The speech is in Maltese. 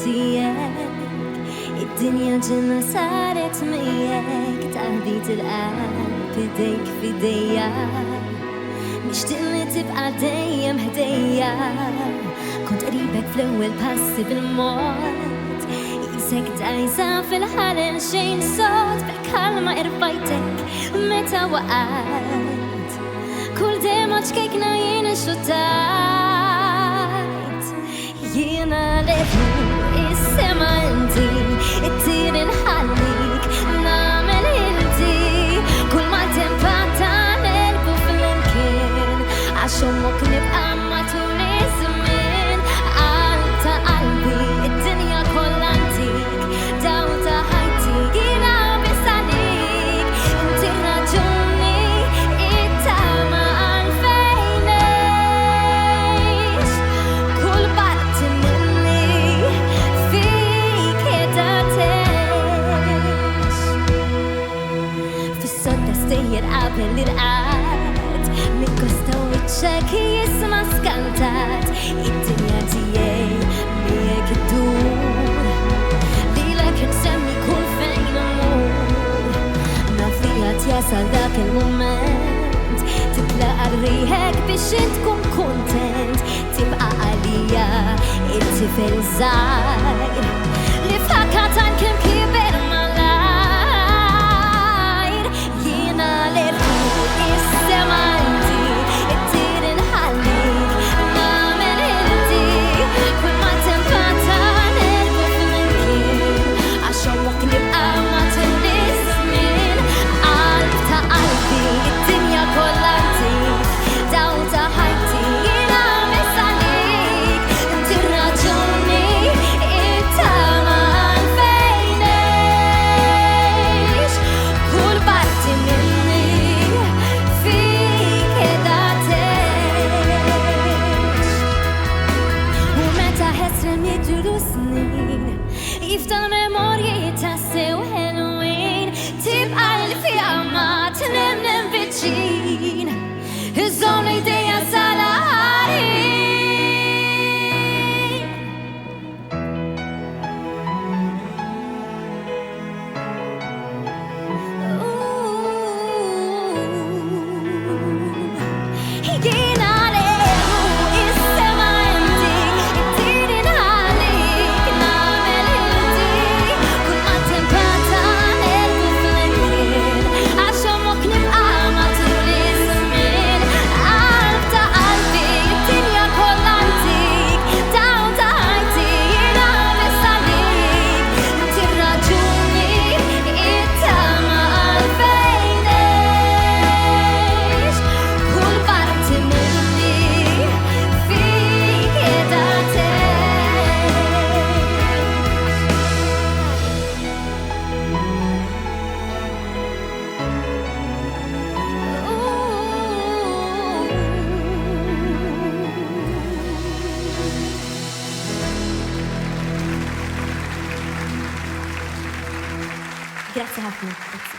tijek id-dinja ġenna saret mijek taħdit il-qalb fidejk fidejja nixtieq li tibqa' dejjem ħdejja kont qribek fl-ewwel passi bil-mod isek dajsa fil-ħaren xejn sod bil-kalma irfajtek meta waqgħet kull dema ċkejkna jien xuttajt jiena leħu is-sema inti it-tir inħallik nagħmel inti kull ma tempata nelbu fl-imkien għax ommok nibqa' matul iż-żmien qalb ta' qalbi id-dinja kollha antik daw ta' ħajti jiena biss għalik inti raġuni it-tama għalfejn ngħix kull parti minni fik qiegħda tgħix fis-sodda stejjer qabel irqad minn kosta wiċċek jisma' skantat id-dinja tiegħi miegħek iddur lilek insemmi kull fejn imur naf li qed jasal dak il-mument titlaqa' rieħek biex int tkun kuntent tibqa' għalija it-tifel żgħir li f'ħakkat anke kiber malajr jiena leħu is-sema inti it-tir inħallik nagħmel inti kull ma tempata nelbu fl-imkien għax ommok nibqa' matul iż-żmien qalb ta' qalbi id-dinja kollha antik daw ta' ħajti jiena biss għalik inti raġuni it-tama għalfejn ngħix kull parti minni fik qiegħda tgħix u meta ħesrem jiġru snin jifdal memorji tassew ħelwin tibqa' l-fjamma tlemlem viċin iżżomm l-idejja sal-aħħarin jiena leħu is-sema inti it-tir inħallik nagħmel inti kull ma tempata nelbu fl-imkien għax ommok nibqa' matul iż-żmien qalb ta' qalbi id-dinja kollha antik daw ta' ħajti jiena biss għalik inti raġuni it-tama għalfejn ngħix kull parti minni fik qiegħda Grazie ħafna.